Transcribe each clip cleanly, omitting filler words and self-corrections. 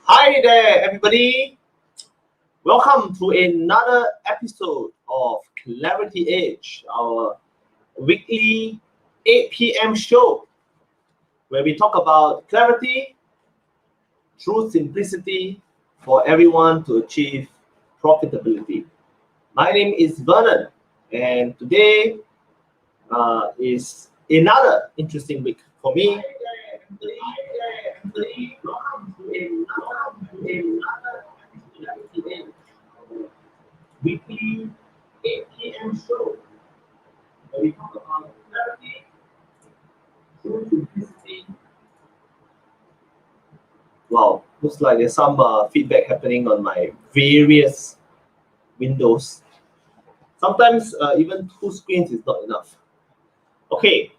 Hi there, everybody. Welcome to another episode of Clarity Edge, our weekly 8 p.m. show where we talk about clarity through simplicity for everyone to achieve profitability. My name is Vernon, and today is another interesting week for me. Weekly 8 p.m. show where we talk about clarity through simplicity. Wow, looks like there's some feedback happening on my various windows. Sometimes even two screens is not enough. Okay,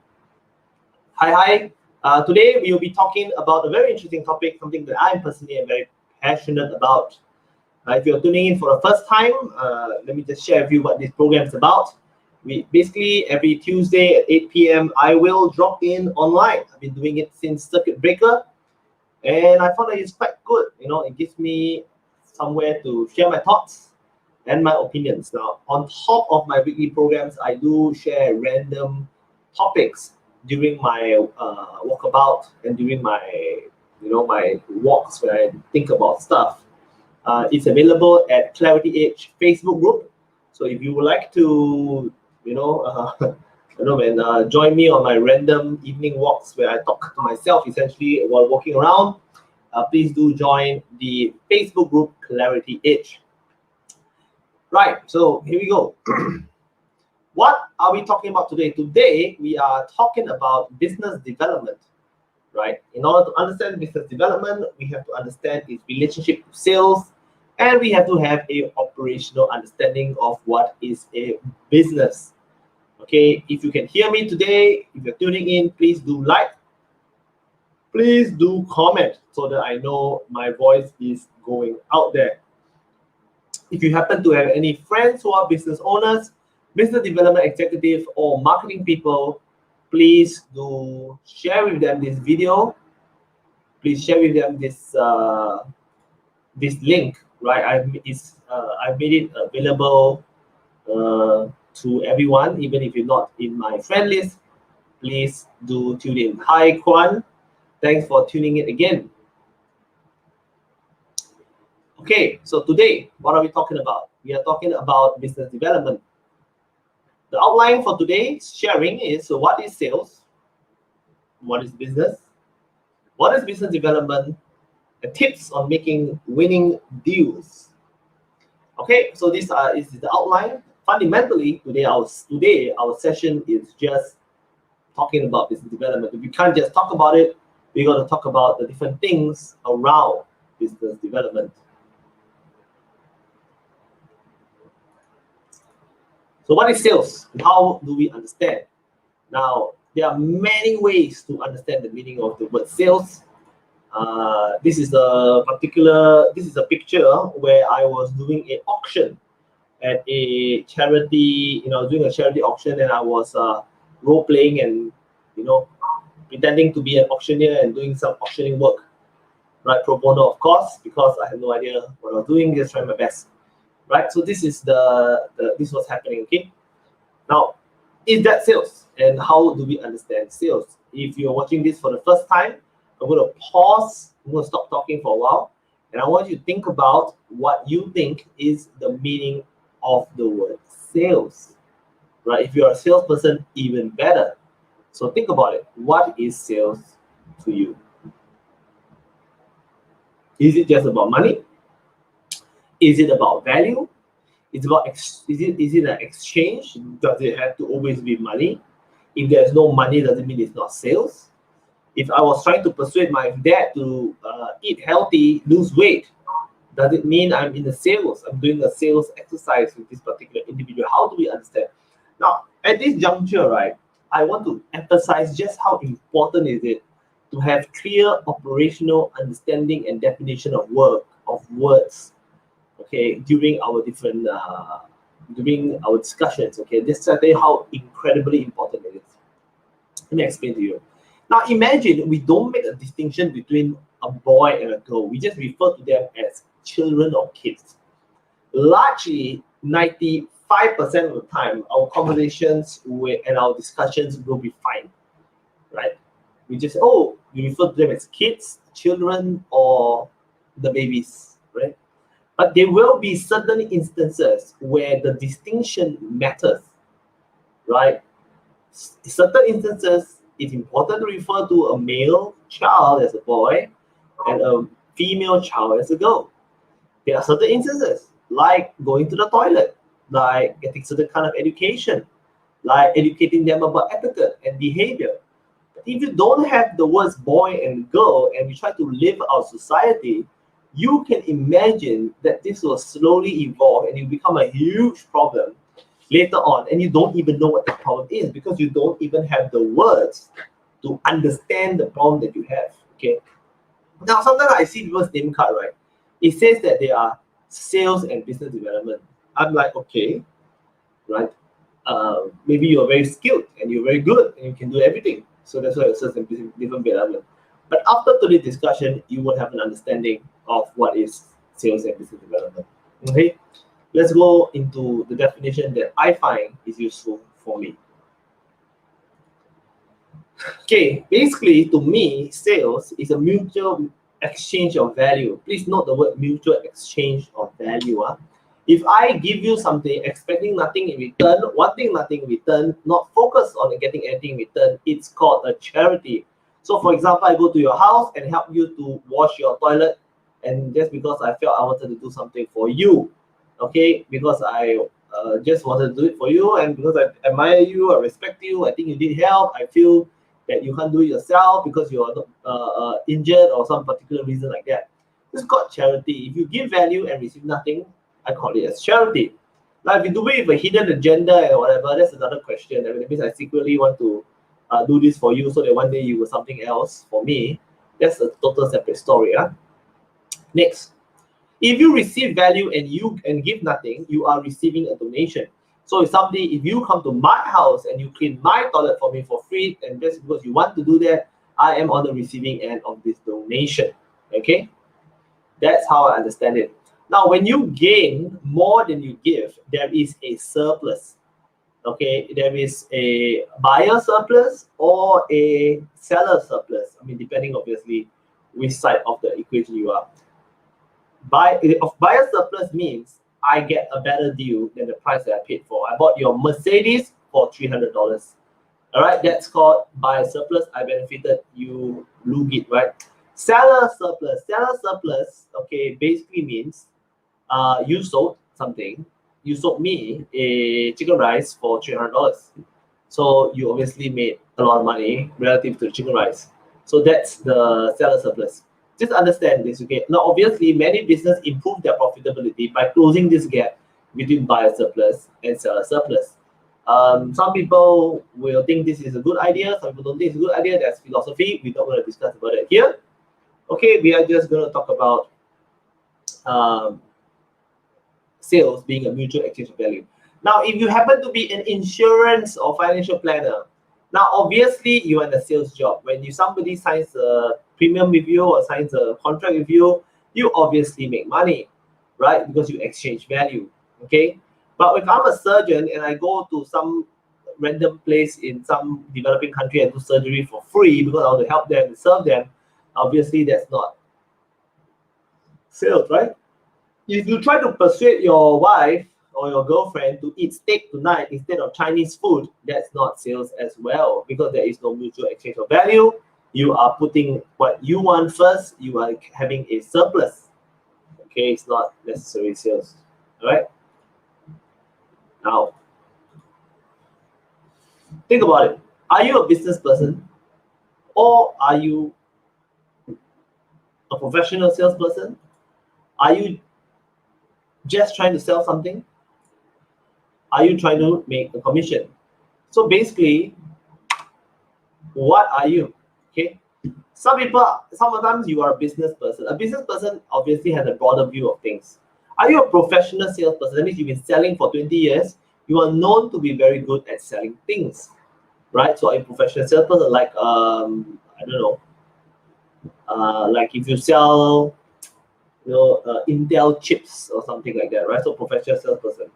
hi. Today we will be talking about a very interesting topic, something that I personally am very passionate about. If you're tuning in for the first time, let me just share with you what this program is about. We basically every Tuesday at 8 p.m. I will drop in online. I've been doing it since circuit breaker, and I found that it's quite good. It gives me somewhere to share my thoughts and my opinions. Now, on top of my weekly programs, I do share random topics during my walkabout and during my walks where I think about stuff. It's available at Clarity Edge Facebook group. So if you would like to, join me on my random evening walks where I talk to myself essentially while walking around, please do join the Facebook group Clarity Edge. Right, so here we go. What are we talking about today? Today, we are talking about business development, right? In order to understand business development, we have to understand its relationship to sales, and we have to have a operational understanding of what is a business. Okay, if you can hear me today, if you're tuning in, please do like, please do comment so that I know my voice is going out there. If you happen to have any friends who are business owners, business development executives, or marketing people, please do share with them this video. Please share with them this link, right? I've made it available to everyone, even if you're not in my friend list. Please do tune in. Hi, Kwan. Thanks for tuning in again. Okay, so today, what are we talking about? We are talking about business development. The outline for today's sharing is, so what is sales? What is business? What is business development? And tips on making winning deals. Okay, so this is the outline. Fundamentally, today our session is just talking about business development. If we can't just talk about it, we're going to talk about the different things around business development. So what is sales? How do we understand? Now, there are many ways to understand the meaning of the word sales. This is a picture where I was doing an auction at a charity, doing a charity auction, and I was role playing and, pretending to be an auctioneer and doing some auctioning work, right? Pro bono, of course, because I had no idea what I was doing, just trying my best, right? So this is this was happening, okay? Now, is that sales? And how do we understand sales? If you're watching this for the first time, I'm going to pause. I'm going to stop talking for a while. And I want you to think about what you think is the meaning of the word sales, right? If you're a salesperson, even better. So think about it. What is sales to you? Is it just about money? Is it about value? Is it an exchange? Does it have to always be money? If there's no money, does it mean it's not sales? If I was trying to persuade my dad to eat healthy, lose weight, does it mean I'm in the sales? I'm doing a sales exercise with this particular individual. How do we understand? Now, at this juncture, right, I want to emphasize just how important is it to have clear operational understanding and definition of words, okay, during our discussions, okay. This is how incredibly important it is. Let me explain to you. Now, imagine we don't make a distinction between a boy and a girl. We just refer to them as children or kids. Largely, 95% of the time, our conversations and our discussions will be fine, right? We just, oh, we refer to them as kids, children, or the babies, right? But there will be certain instances where the distinction matters, right? Certain instances, it's important to refer to a male child as a boy and a female child as a girl. There are certain instances, like going to the toilet, like getting certain kind of education, like educating them about etiquette and behavior. But if you don't have the words boy and girl and we try to live our society, you can imagine that this will slowly evolve and it will become a huge problem later on, and you don't even know what the problem is because you don't even have the words to understand the problem that you have. Okay. Now, sometimes I see people's name card, right? It says that they are sales and business development. I'm like, okay, right? Maybe you're very skilled and you're very good and you can do everything. So that's why it's sales and business development. But after today's discussion, you will have an understanding of what is sales and business development. Okay, let's go into the definition that I find is useful for me. Okay, basically to me, sales is a mutual exchange of value. Please note the word mutual exchange of value. If I give you something expecting nothing in return, wanting nothing in return, not focused on getting anything in return, it's called a charity. So for example, I go to your house and help you to wash your toilet, and just because I felt I wanted to do something for you, okay, because I just wanted to do it for you, and because I admire you, I respect you, I think you need help, I feel that you can't do it yourself because you are injured or some particular reason like that. This is called charity. If you give value and receive nothing, I call it as charity. Now, if you do it with a hidden agenda and whatever, that's another question. That means I secretly want to do this for you so that one day you will something else for me. That's a total separate story. Next, if you receive value and give nothing, you are receiving a donation. So if you come to my house and you clean my toilet for me for free, and just because you want to do that, I am on the receiving end of this donation. Okay, that's how I understand it. Now, when you gain more than you give, there is a surplus. Okay, there is a buyer surplus or a seller surplus. I mean, depending obviously which side of the equation you are. Buyer surplus means I get a better deal than the price that I paid for. I bought your Mercedes for $300. All right, that's called buyer surplus. I benefited, you lose it, right? Seller surplus. Seller surplus, okay, basically means you sold something. You sold me a chicken rice for $300. So you obviously made a lot of money relative to the chicken rice. So that's the seller surplus. Just understand this, okay? Now, obviously, many businesses improve their profitability by closing this gap between buyer surplus and seller surplus. Some people will think this is a good idea. Some people don't think it's a good idea. That's philosophy. We're not going to discuss about it here. Okay, we are just going to talk about sales being a mutual exchange of value. Now, if you happen to be an insurance or financial planner, now obviously you are in a sales job. When somebody signs a premium with you or signs a contract with you, you obviously make money, right? Because you exchange value, okay? But if I'm a surgeon and I go to some random place in some developing country and do surgery for free because I want to help them and serve them, obviously that's not sales, right? If you try to persuade your wife or your girlfriend to eat steak tonight instead of Chinese food, that's not sales as well because there is no mutual exchange of value. You are putting what you want first. You are having a surplus. Okay, it's not necessarily sales. All right. Now, think about it. Are you a business person or are you a professional salesperson? Are you just trying to sell something? Are you trying to make a commission? So basically, what are you? Okay. Sometimes you are a business person. A business person obviously has a broader view of things. Are you a professional salesperson? That means you've been selling for 20 years. You are known to be very good at selling things, right? So a professional salesperson, like I don't know, Like if you sell, Intel chips or something like that, right? So professional salesperson.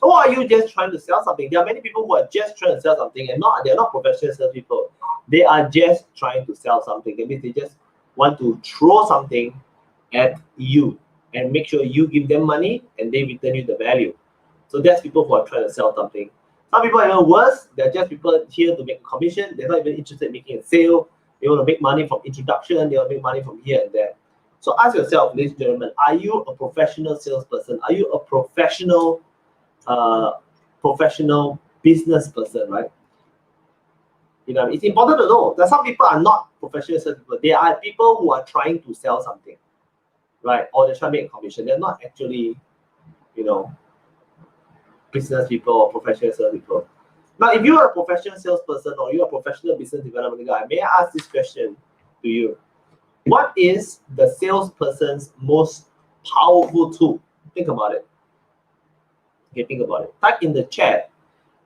Or are you just trying to sell something? There are many people who are just trying to sell something and they're not professional salespeople. They are just trying to sell something. That means they just want to throw something at you and make sure you give them money and they return you the value. So that's people who are trying to sell something. Some people are even worse. They're just people here to make a commission. They're not even interested in making a sale. They want to make money from introduction. They want to make money from here and there. So ask yourself, ladies and gentlemen, are you a professional salesperson? Are you a uh, professional business person, right? It's important to know that some people are not professional salespeople. They are people who are trying to sell something, right? Or they're trying to make a commission. They're not actually, you know, business people or professional salespeople. Now, if you are a professional salesperson or you're a professional business development guy, may I ask this question to you? What is the salesperson's most powerful tool? Think about it. Okay, think about it. Type in the chat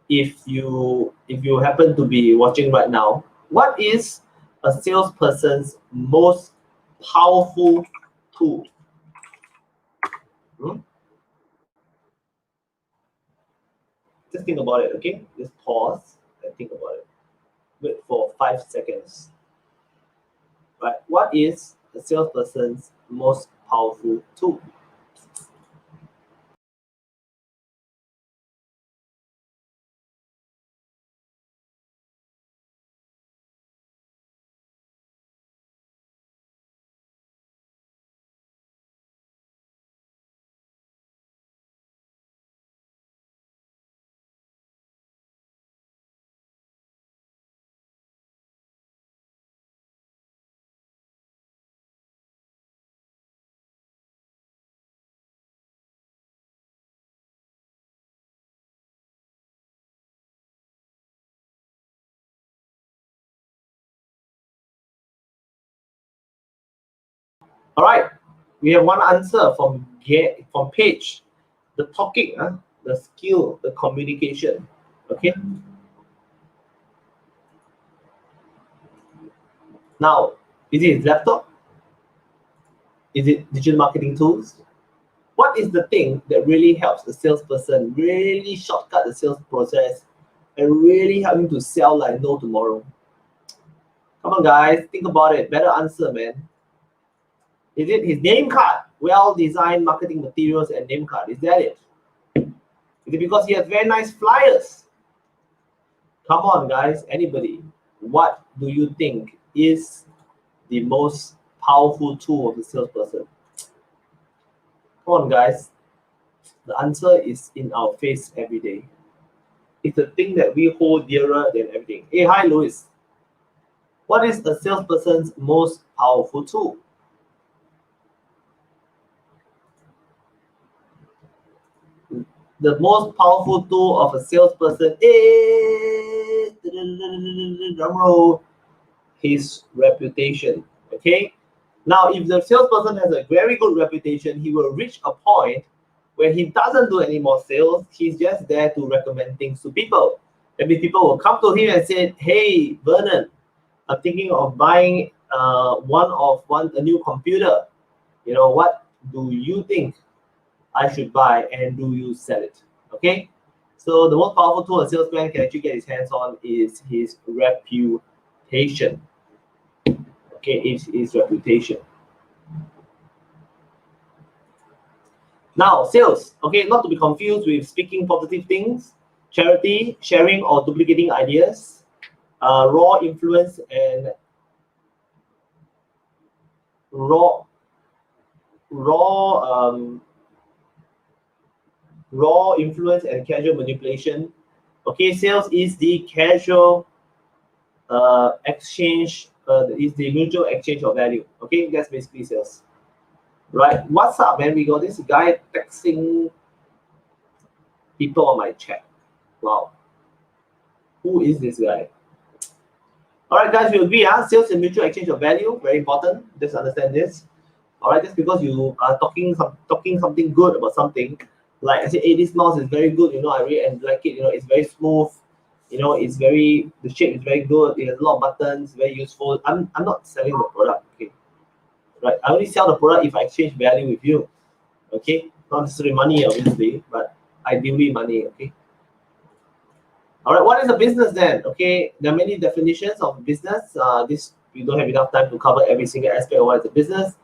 if you happen to be watching right now. What is a salesperson's most powerful tool? Hmm? Just think about it, okay? Just pause and think about it. Wait for 5 seconds. Right? What is a salesperson's most powerful tool? All right, we have one answer from Page. The talking, the skill, the communication. Okay. Now, is it his laptop? Is it digital marketing tools? What is the thing that really helps the salesperson really shortcut the sales process and really help him to sell like no tomorrow? Come on, guys, think about it. Better answer, man. Is it his name card? Well-designed marketing materials and name card. Is that it? Is it because he has very nice flyers? Come on, guys. Anybody? What do you think is the most powerful tool of the salesperson? Come on, guys. The answer is in our face every day. It's the thing that we hold dearer than everything. Hey, hi, Louis. What is a salesperson's most powerful tool? The most powerful tool of a salesperson is drumroll, his reputation. Okay. Now, if the salesperson has a very good reputation, he will reach a point where he doesn't do any more sales. He's just there to recommend things to people. Maybe people will come to him and say, "Hey, Vernon, I'm thinking of buying a new computer. What do you think I should buy, and do you sell it?" Okay. So the most powerful tool a salesman can actually get his hands on is his reputation. Okay, it's his reputation. Now, sales. Okay, not to be confused with speaking positive things, charity, sharing, or duplicating ideas, raw influence and raw raw raw influence and casual manipulation. Okay, sales is the casual exchange, is the mutual exchange of value. Okay, that's basically sales. Right? What's up, man? We got this guy texting people on my chat. Wow. Who is this guy? All right, guys, we agree. Sales and mutual exchange of value, very important. Just understand this. All right, just because you are talking something good about something, like I say, hey, this mouse is very good. I really like it. It's very smooth. The shape is very good. It has a lot of buttons, very useful. I'm not selling the product. Okay, right? I only sell the product if I exchange value with you, okay? Not necessarily money, obviously, but ideally money, okay? All right, what is a business then? Okay, there are many definitions of business. This we don't have enough time to cover every single aspect of what is a business.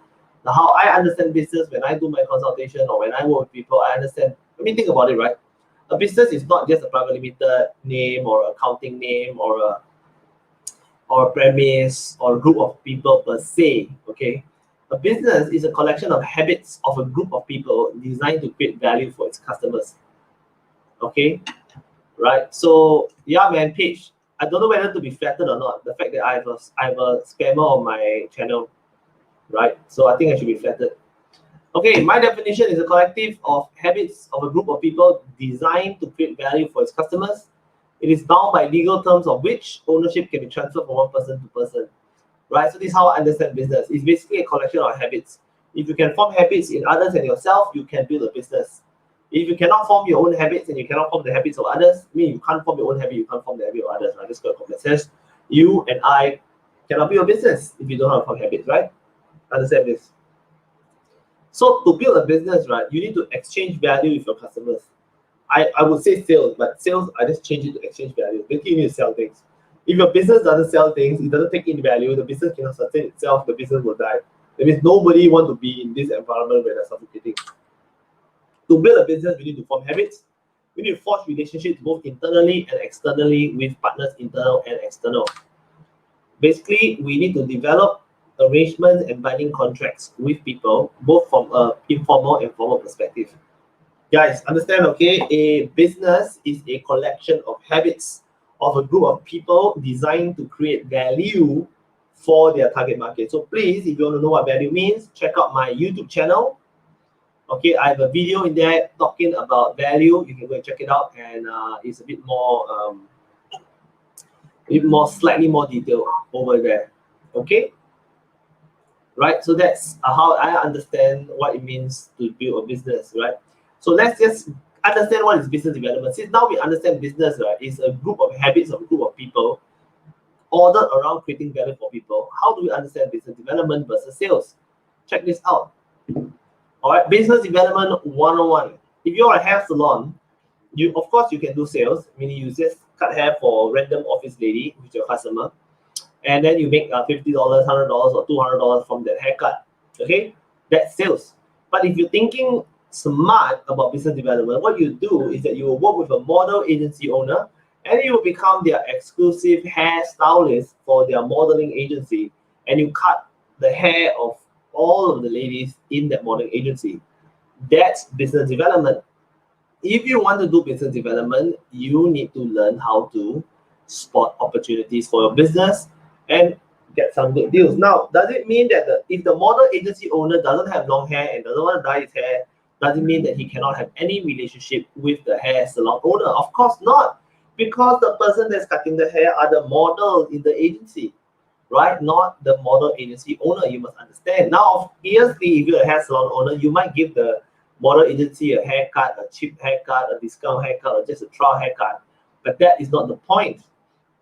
Now, how I understand business when I do my consultation or when I work with people, I understand. I mean, think about it, right? A business is not just a private limited name or accounting name or a premise or a group of people per se. Okay, a business is a collection of habits of a group of people designed to create value for its customers. Okay, right? So yeah, man, Paige, I don't know whether to be flattered or not. The fact that I have a scammer on my channel, right? So I think I should be flattered. Okay, my definition is a collective of habits of a group of people designed to create value for its customers. It is bound by legal terms of which ownership can be transferred from one person to person. Right? So this is how I understand business. It's basically a collection of habits. If you can form habits in others and yourself, you can build a business. If you cannot form your own habits and you cannot form the habits of others, I mean you can't form your own habit, you can't form the habit of others, right? Just got common sense. You and I cannot build a business if you don't have form habits, right? Understand this. So to build a business, right, you need to exchange value with your customers. I would say sales, but sales I just change it to exchange value. Basically, you need to sell things. If your business doesn't sell things, it doesn't take in value, the business cannot sustain itself, the business will die. That means nobody want to be in this environment where they're suffocating. To build a business, we need to form habits. We need to forge relationships both internally and externally with partners, internal and external. Basically, we need to develop arrangements and binding contracts with people, both from a informal and formal perspective. Guys, understand, okay? A business is a collection of habits of a group of people designed to create value for their target market. So please, if you want to know what value means, check out my YouTube channel. Okay, I have a video in there talking about value. You can go and check it out, and it's a bit more, slightly more detailed over there. Okay, right? So that's how I understand what it means to build a business, right? So let's just understand what is business development. Since now we understand business, right, is a group of habits of a group of people ordered around creating value for people. How do we understand business development versus sales? Check this out. All right, business development 101. If you're a hair salon, you of course you can do sales, meaning you just cut hair for a random office lady who's your customer, and then you make $50, $100, or $200 from that haircut. Okay, that's sales. But if you're thinking smart about business development, what you do is that you will work with a model agency owner and you will become their exclusive hair stylist for their modeling agency, and you cut the hair of all of the ladies in that modeling agency. That's business development. If you want to do business development, you need to learn how to spot opportunities for your business and get some good deals. Now, does it mean that if the model agency owner doesn't have long hair and doesn't want to dye his hair, does it mean that he cannot have any relationship with the hair salon owner? Of course not, because the person that's cutting the hair are the models in the agency, right? Not the model agency owner. You must understand. Now, obviously, if you're a hair salon owner, you might give the model agency a haircut, a cheap haircut, a discount haircut, or just a trial haircut. But that is not the point,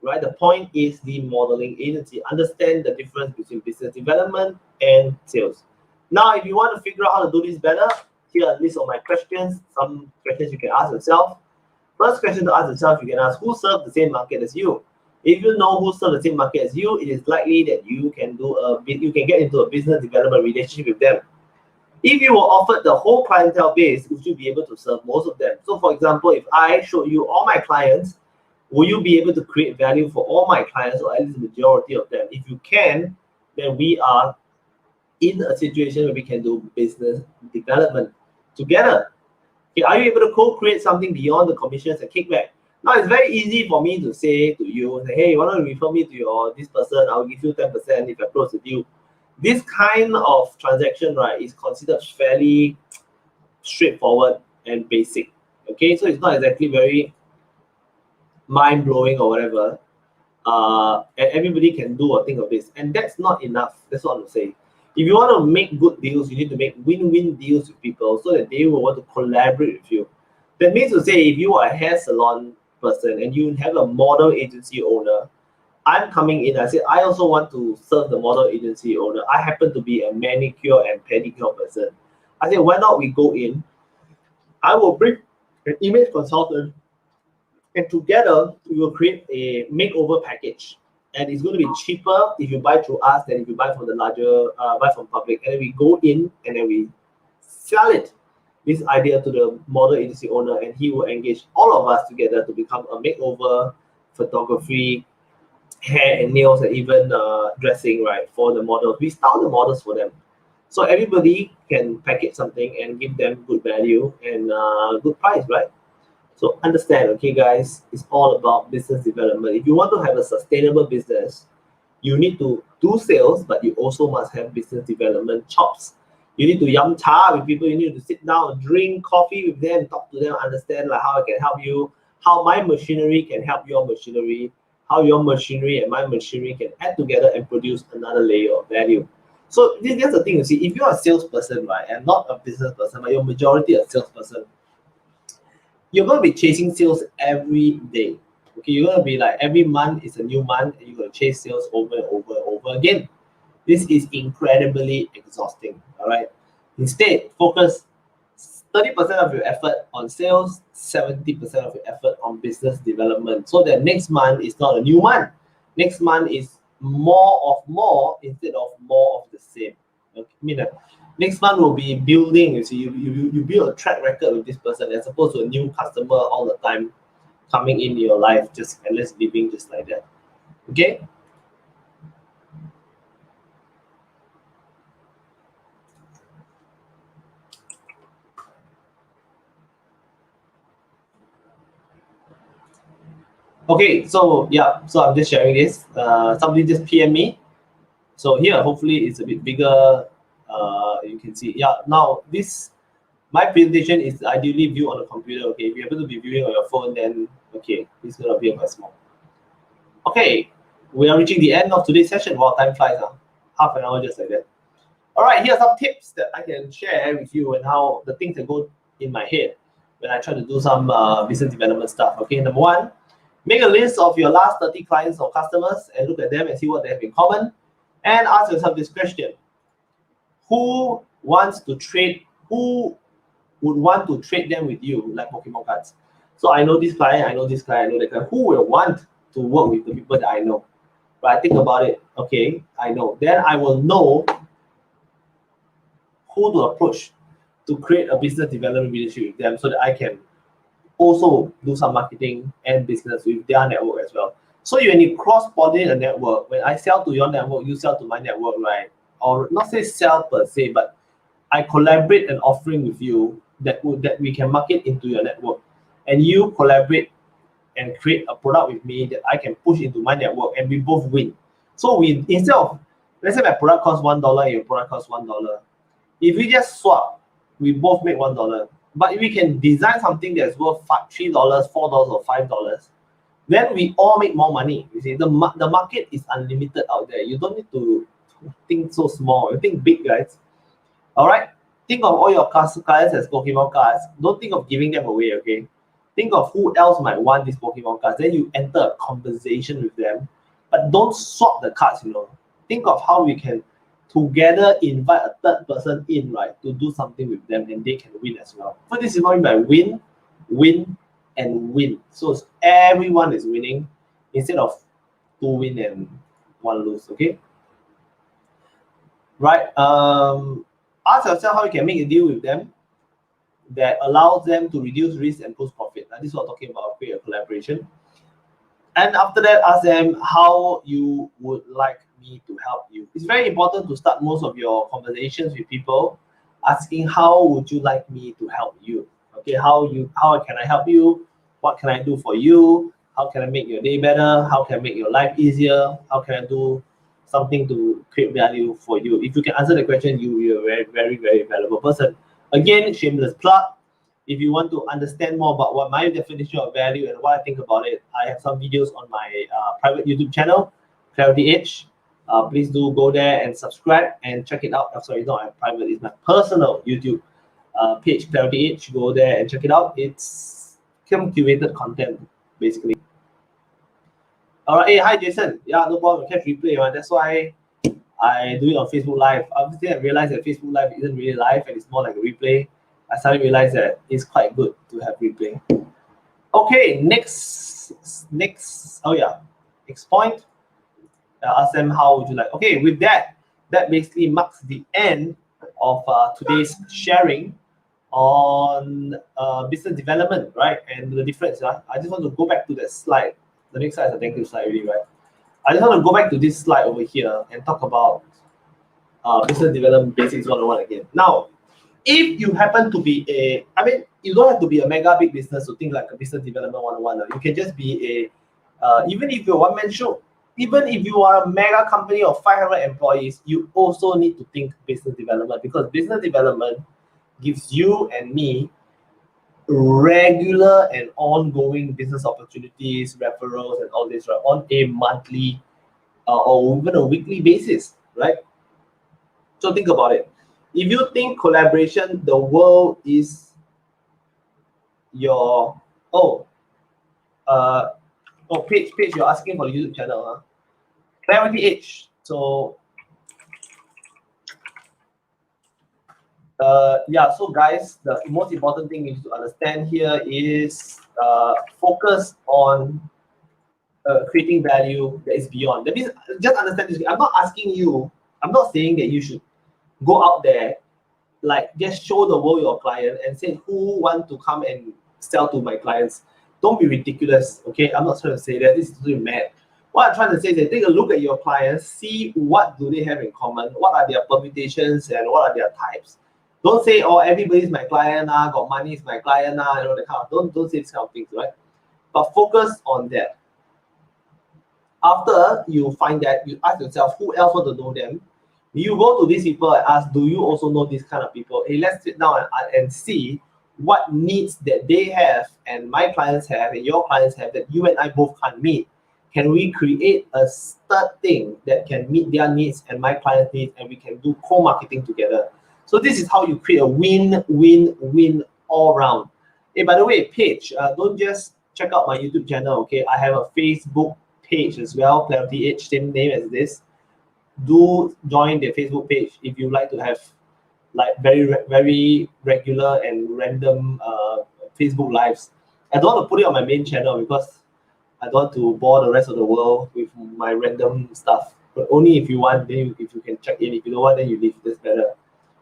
right? The point is the modeling agency. Understand the difference between business development and sales. Now, if you want to figure out how to do this better, here are a list of my questions. Some questions you can ask yourself. First question to ask yourself, you can ask, who serves the same market as you? If you know who serves the same market as you, it is likely that you can get into a business development relationship with them. If you were offered the whole clientele base, would you be able to serve most of them? So for example, if I show you all my clients, will you be able to create value for all my clients, or at least the majority of them? If you can, then we are in a situation where we can do business development together. Okay, are you able to co-create something beyond the commissions and kickback? Now it's very easy for me to say to you, hey, why don't you refer me to this person? I'll give you 10% if I close the deal. This kind of transaction, right, is considered fairly straightforward and basic. Okay, so it's not exactly very mind-blowing or whatever. And everybody can do or think of this. And that's not enough. That's what I'm saying. If you want to make good deals, you need to make win-win deals with people so that they will want to collaborate with you. That means to say, if you are a hair salon person and you have a model agency owner, I'm coming in, I said, I also want to serve the model agency owner. I happen to be a manicure and pedicure person. I said, why not we go in? I will bring an image consultant, and together we will create a makeover package. And it's going to be cheaper if you buy through us than if you buy from the larger, buy from public. And then we go in and then we sell it, this idea, to the model agency owner, and he will engage all of us together to become a makeover, photography, hair and nails, and even dressing, right, for the models. We style the models for them. So everybody can package something and give them good value and good price, right? So understand, okay, guys, it's all about business development. If you want to have a sustainable business, you need to do sales, but you also must have business development chops. You need to yum cha with people. You need to sit down and drink coffee with them, talk to them, understand like how I can help you, how my machinery can help your machinery, how your machinery and my machinery can add together and produce another layer of value. So that's the thing, you see, if you're a salesperson, right, and not a business person, but you're majority a salesperson, you're going to be chasing sales every day. Okay, you're going to be like every month is a new month, and you're going to chase sales over and over and over again. This is incredibly exhausting. All right. Instead, focus 30% of your effort on sales, 70% of your effort on business development. So that next month is not a new month. Next month is more of more instead of more of the same. Okay, I mean, next month will be building. You see, you build a track record with this person as opposed to a new customer all the time coming in your life, just endless living just like that. Okay. Okay, so yeah, so I'm just sharing this. Somebody just PM me. So here, hopefully, it's a bit bigger. You can see. Yeah, now this my presentation is ideally viewed on a computer. Okay, if you happen to be viewing on your phone, then okay, it's gonna be quite small. Okay, we are reaching the end of today's session. Wow, time flies, huh? Half an hour just like that. All right, here are some tips that I can share with you and how the things that go in my head when I try to do some business development stuff. Okay, number one, make a list of your last 30 clients or customers and look at them and see what they have in common. And ask yourself this question: who wants to trade? Who would want to trade them with you, like Pokemon cards? So I know this client, I know this client, I know that client. Who will want to work with the people that I know? But I think about it. Okay, I know. Then I will know who to approach to create a business development relationship with them, so that I can also do some marketing and business with their network as well. So when you cross-pollinate a network, when I sell to your network, you sell to my network, right? Or not say sell per se, but I collaborate an offering with you that we can market into your network, and you collaborate and create a product with me that I can push into my network, and we both win. So we, instead of, let's say my product costs $1 and your product costs $1, if we just swap, we both make $1. But if we can design something that's worth $3, $4, or $5, then we all make more money. You see, the market is unlimited out there. You don't need to think so small. You think big, guys. All right. Think of all your clients as Pokemon cards. Don't think of giving them away. Okay. Think of who else might want these Pokemon cards. Then you enter a conversation with them, but don't swap the cards. Think of how we can together invite a third person in, right, to do something with them, and they can win as well. So this is what I mean by win, win, and win. So everyone is winning instead of two win and one lose. Okay. Right. Ask yourself how you can make a deal with them that allows them to reduce risk and boost profit. Now, this is what I'm talking about, create a collaboration. And after that, ask them how you would like me to help you. It's very important to start most of your conversations with people asking, how would you like me to help you? Okay, how can I help you? What can I do for you? How can I make your day better? How can I make your life easier? How can I do something to create value for you? If you can answer the question, you're a very, very, very valuable person. Again, shameless plug. If you want to understand more about what my definition of value and what I think about it, I have some videos on my private YouTube channel, Clarity Edge. Please do go there and subscribe and check it out. Sorry, it's not my private, it's my personal YouTube page, Clarity Edge. Go there and check it out. It's curated content, basically. All right, hey, hi Jason. Yeah, no problem. Catch replay, man. That's why I do it on Facebook Live. Obviously, I realized that Facebook Live isn't really live and it's more like a replay. I suddenly realized that it's quite good to have replay. Okay, next. Oh yeah, next point. Ask them how would you like. Okay, with that basically marks the end of today's sharing on business development, right? And the difference. I just want to go back to that slide. The next slide is a thank you slide, really, right? I just want to go back to this slide over here and talk about business development basics 101 again. Now, if you happen to be I mean, you don't have to be a mega big business to think like a business development 101. You can just be even if you're one-man show, even if you are a mega company of 500 employees, you also need to think business development, because business development gives you and me regular and ongoing business opportunities, referrals, and all this, right, on a monthly or even a weekly basis, right? So think about it. If you think collaboration, the world is your Paige, you're asking for the YouTube channel, huh? Clarity Edge. So yeah, so guys, the most important thing you need to understand here is focus on creating value that is beyond. That means, just understand this. I'm not asking you, I'm not saying that you should go out there, like just show the world your client and say who want to come and sell to my clients. Don't be ridiculous, okay? I'm not trying to say that. This is really mad. What I'm trying to say is that take a look at your clients, see what do they have in common, what are their permutations and what are their types. Don't say, oh, everybody's my client, got money is my client, you know, that kind of, don't say this kind of things, right? But focus on that. After you find that, you ask yourself, who else want to know them? You go to these people and ask, do you also know these kind of people? Hey, let's sit down and see what needs that they have and my clients have and your clients have that you and I both can't meet. Can we create a third thing that can meet their needs and my clients' needs, and we can do co-marketing together? So this is how you create a win-win-win all around. Hey, by the way, Paige, don't just check out my YouTube channel, okay? I have a Facebook page as well, Clarity Edge, same name as this. Do join the Facebook page if you like to have like very regular and random Facebook lives. I don't want to put it on my main channel because I don't want to bore the rest of the world with my random stuff. But only if you want, then if you can check in. If you don't want, then you leave. That's better.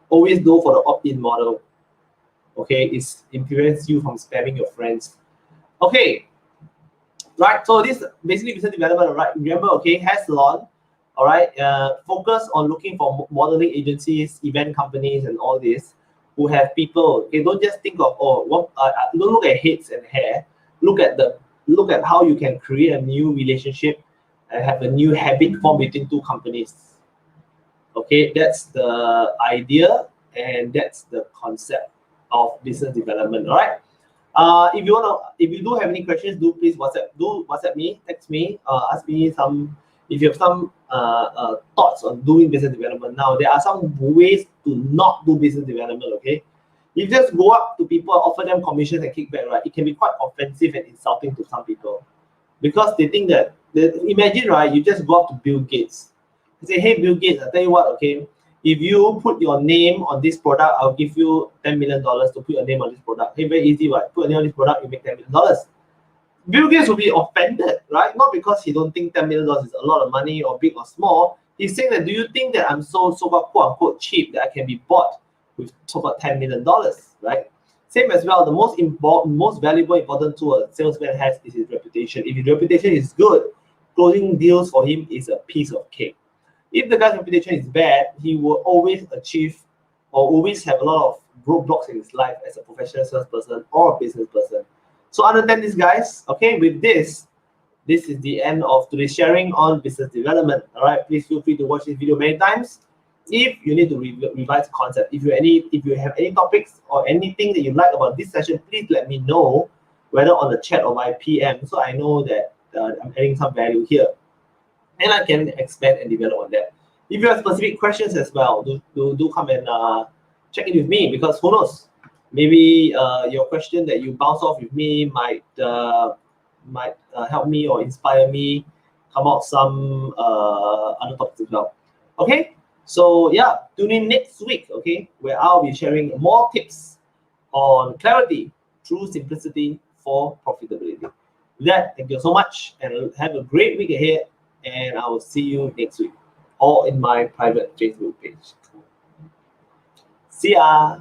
Always go for the opt-in model. Okay, it prevents you from spamming your friends. Okay, right. So this basically business development, right? Remember, okay, has salon. All right, focus on looking for modeling agencies, event companies, and all this who have people. Okay, don't just think of don't look at heads and hair. Look at how you can create a new relationship and have a new habit formed between two companies. Okay, that's the idea and that's the concept of business development. All right. If you do have any questions, do please WhatsApp me, text me, ask me some. If you have some thoughts on doing business development now, there are some ways to not do business development, okay? You just go up to people, offer them commissions and kickback, right? It can be quite offensive and insulting to some people because they think that, imagine, right, you just go up to Bill Gates and say, hey, Bill Gates, I tell you what, okay, if you put your name on this product, I'll give you $10 million to put your name on this product. Hey, very easy, right? Put your name on this product, you make $10 million. Bill Gates will be offended, right? Not because he don't think $10 million is a lot of money or big or small. He's saying that, do you think that I'm so-called quote unquote cheap that I can be bought with so-called $10 million, right? Same as well, the most valuable, important tool a salesman has is his reputation. If his reputation is good, closing deals for him is a piece of cake. If the guy's reputation is bad, he will always achieve or always have a lot of roadblocks in his life as a professional salesperson or a business person. So understand this, guys. Okay, with this is the end of today's sharing on business development. All right, please feel free to watch this video many times if you need to revise the concept. If you have any topics or anything that you like about this session, please let me know, whether on the chat or by PM, so I know that I'm adding some value here, and I can expand and develop on that. If you have specific questions as well, do come and check in with me, because who knows, maybe your question that you bounce off with me might help me or inspire me come out some other topics as well. Okay, so yeah, tune in next week, okay, where I'll be sharing more tips on clarity through simplicity for profitability. With that, thank you so much and have a great week ahead, and I will see you next week or in my private Facebook page. See ya.